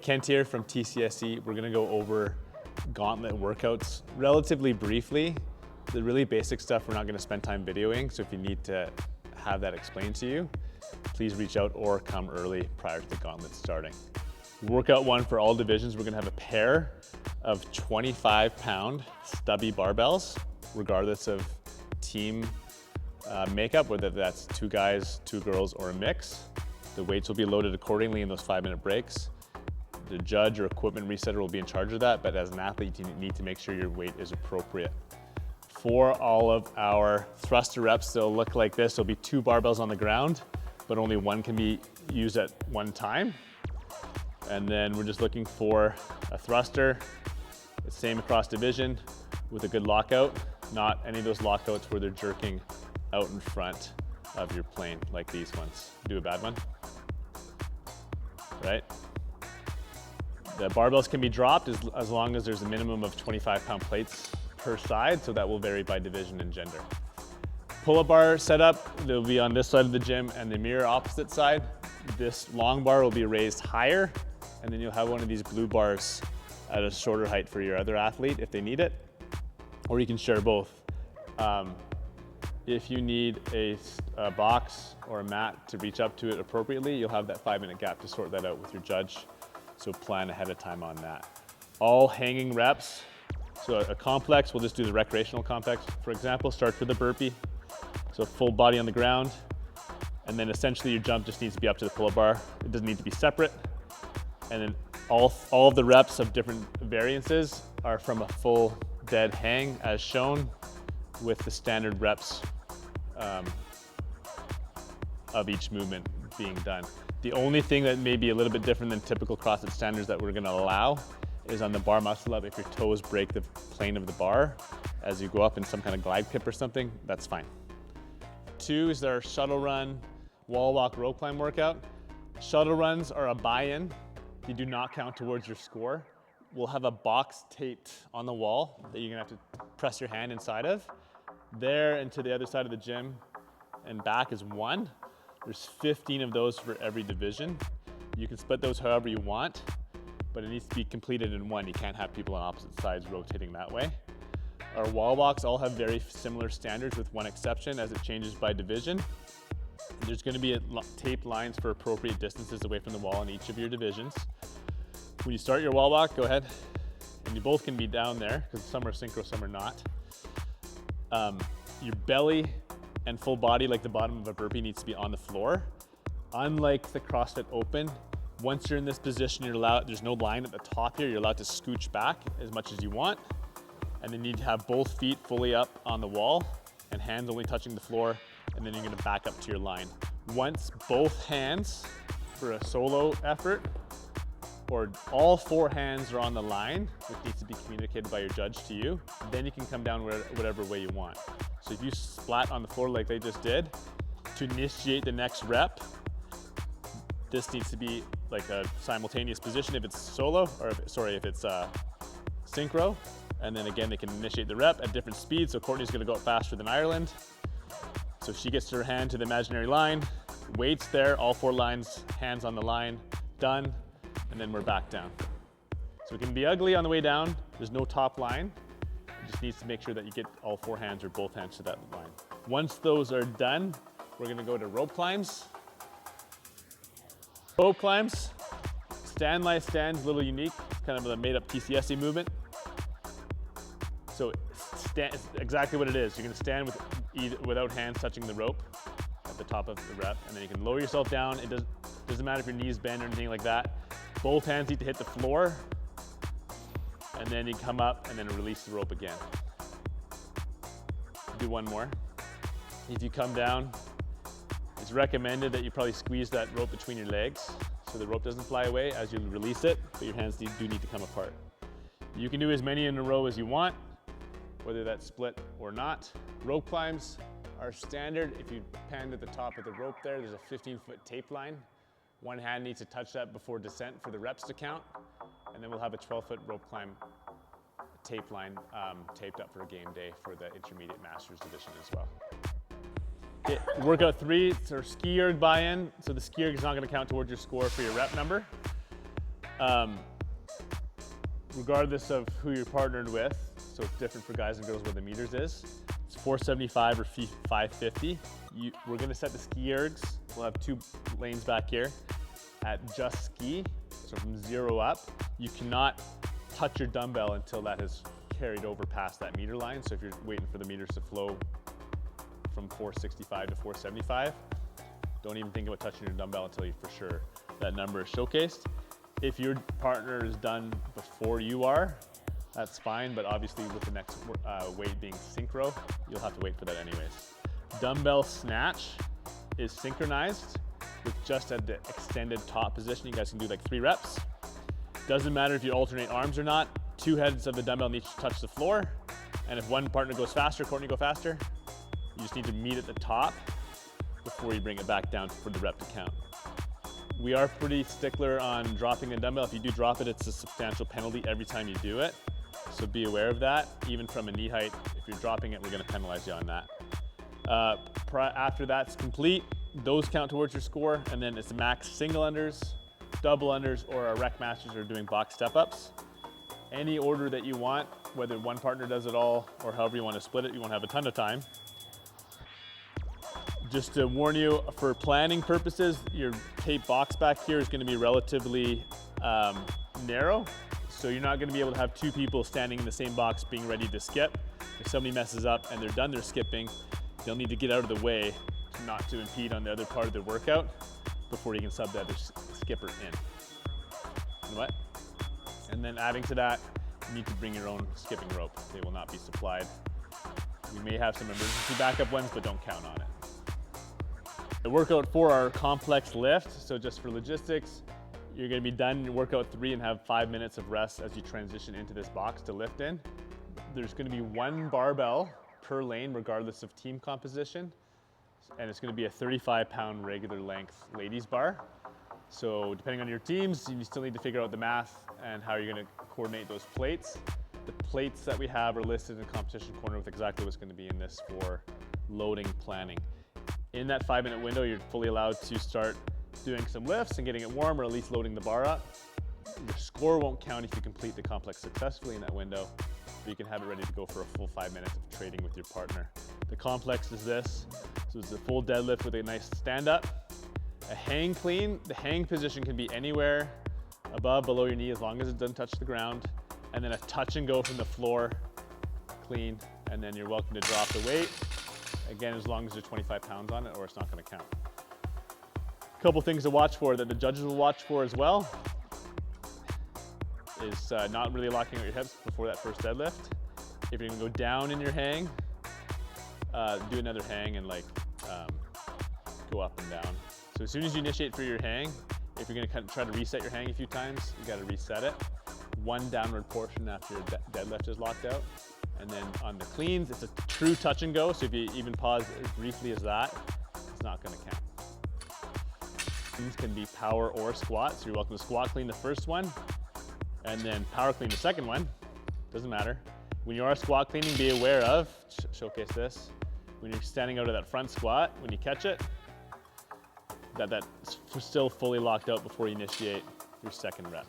Kent here from TCSC. We're gonna go over Gauntlet workouts relatively briefly. The really basic stuff we're not gonna spend time videoing, so if you need to have that explained to you, please reach out or come early prior to the Gauntlet starting. Workout one for all divisions, we're gonna have a pair of 25-pound stubby barbells, regardless of team makeup, whether that's 2 guys, 2 girls, or a mix. The weights will be loaded accordingly in those 5-minute breaks. The judge or equipment resetter will be in charge of that, but as an athlete, you need to make sure your weight is appropriate. For all of our thruster reps, they'll look like this. There'll be 2 barbells on the ground, but only 1 can be used at one time. And then we're just looking for a thruster, the same across division, with a good lockout, not any of those lockouts where they're jerking out in front of your plane, like these ones. Do a bad one, right? The barbells can be dropped as long as there's a minimum of 25-pound plates per side, so that will vary by division and gender. Pull-up bar setup, they'll be on this side of the gym, and the mirror opposite side. This long bar will be raised higher, and then you'll have one of these blue bars at a shorter height for your other athlete if they need it, or you can share both. If you need a box or a mat to reach up to it appropriately, you'll have that 5-minute gap to sort that out with your judge, so plan ahead of time on that. All hanging reps, so a complex, we'll just do the recreational complex. For example, starts with a burpee, so full body on the ground, and then essentially your jump just needs to be up to the pull-up bar. It doesn't need to be separate. And then all of the reps of different variances are from a full dead hang as shown with the standard reps of each movement being done. The only thing that may be a little bit different than typical CrossFit standards that we're gonna allow is on the bar muscle up. If your toes break the plane of the bar as you go up in some kind of glide pip or something, that's fine. 2 is our shuttle run, wall walk, rope climb workout. Shuttle runs are a buy-in. They do not count towards your score. We'll have a box taped on the wall that you're gonna have to press your hand inside of. There and to the other side of the gym and back is 1. There's 15 of those for every division. You can split those however you want, but it needs to be completed in 1. You can't have people on opposite sides rotating that way. Our wall walks all have very similar standards with one exception as it changes by division. There's gonna be taped lines for appropriate distances away from the wall in each of your divisions. When you start your wall walk, go ahead, and you both can be down there, because some are synchro, some are not. Your belly and full body, like the bottom of a burpee, needs to be on the floor. Unlike the CrossFit Open, once you're in this position, you're allowed, there's no line at the top here, you're allowed to scooch back as much as you want, and then you need to have both feet fully up on the wall and hands only touching the floor, and then you're gonna back up to your line. Once both hands for a solo effort, or all 4 hands are on the line, which needs to be communicated by your judge to you, then you can come down whatever way you want. So if you splat on the floor like they just did, to initiate the next rep, this needs to be like a simultaneous position if it's solo, or if it's synchro. And then again, they can initiate the rep at different speeds. So Courtney's gonna go up faster than Ireland. So she gets her hand to the imaginary line, weights there, all 4 lines, hands on the line, done, and then we're back down. So it can be ugly on the way down. There's no top line. It just needs to make sure that you get all 4 hands or both hands to that line. Once those are done, we're gonna go to rope climbs. Rope climbs, stand, lie, stand, a little unique. It's kind of a made up TCSC movement. So stand, it's exactly what it is. You're gonna stand without hands touching the rope at the top of the rep, and then you can lower yourself down. It doesn't matter if your knees bend or anything like that. Both hands need to hit the floor, and then you come up and then release the rope again. Do one more. If you come down, it's recommended that you probably squeeze that rope between your legs so the rope doesn't fly away as you release it, but your hands do need to come apart. You can do as many in a row as you want, whether that's split or not. Rope climbs are standard. If you pan at the top of the rope there's a 15-foot tape line. One hand needs to touch that before descent for the reps to count. And then we'll have a 12-foot rope climb tape line taped up for a game day for the intermediate masters division as well. Okay, workout 3, so ski erg buy-in. So the ski erg is not gonna count towards your score for your rep number. Regardless of who you're partnered with, so it's different for guys and girls where the meters is. It's 475 or 550. We're gonna set the ski ergs. We'll have 2 lanes back here at just ski, so from 0 up. You cannot touch your dumbbell until that has carried over past that meter line. So if you're waiting for the meters to flow from 465 to 475, don't even think about touching your dumbbell until you for sure that number is showcased. If your partner is done before you are, that's fine, but obviously with the next weight being synchro, you'll have to wait for that anyways. Dumbbell snatch is synchronized with just at the extended top position. You guys can do like 3 reps. Doesn't matter if you alternate arms or not. 2 heads of the dumbbell need to touch the floor. And if one partner goes faster, Courtney go faster, you just need to meet at the top before you bring it back down for the rep to count. We are pretty stickler on dropping a dumbbell. If you do drop it, it's a substantial penalty every time you do it. So be aware of that. Even from a knee height, if you're dropping it, we're gonna penalize you on that. After that's complete, those count towards your score, and then it's max single unders, double unders, or our rec masters are doing box step-ups. Any order that you want, whether one partner does it all or however you want to split it, you won't have a ton of time. Just to warn you, for planning purposes, your tape box back here is going to be relatively narrow. So you're not going to be able to have 2 people standing in the same box being ready to skip. If somebody messes up and they're done their skipping, they'll need to get out of the way not to impede on the other part of their workout before you can sub the other skipper in. And what? And then adding to that, you need to bring your own skipping rope. They will not be supplied. We may have some emergency backup ones, but don't count on it. The workout for our complex lift, so just for logistics, you're gonna be done in workout 3 and have 5 minutes of rest as you transition into this box to lift in. There's gonna be 1 barbell per lane, regardless of team composition. And it's gonna be a 35-pound regular length ladies bar. So depending on your teams, you still need to figure out the math and how you're gonna coordinate those plates. The plates that we have are listed in the competition corner with exactly what's gonna be in this for loading planning. In that 5-minute window, you're fully allowed to start doing some lifts and getting it warm, or at least loading the bar up. Your score won't count if you complete the complex successfully in that window, but you can have it ready to go for a full 5 minutes of trading with your partner. The complex is this. So it's a full deadlift with a nice stand up. A hang clean, the hang position can be anywhere above, below your knee, as long as it doesn't touch the ground. And then a touch and go from the floor, clean, and then you're welcome to drop the weight. Again, as long as there's 25 pounds on it, or it's not gonna count. A couple things to watch for that the judges will watch for as well is not really locking out your hips before that first deadlift. If you're gonna go down in your hang, do another hang and go up and down. So as soon as you initiate for your hang, if you're gonna try to reset your hang a few times, you gotta reset it. 1 downward portion after your deadlift is locked out. And then on the cleans, it's a true touch and go. So if you even pause as briefly as that, it's not gonna count. Cleans can be power or squat. So you're welcome to squat clean the first one and then power clean the second one. Doesn't matter. When you are squat cleaning, be aware of, showcase this, when you're standing out of that front squat, when you catch it, that's still fully locked out before you initiate your second rep.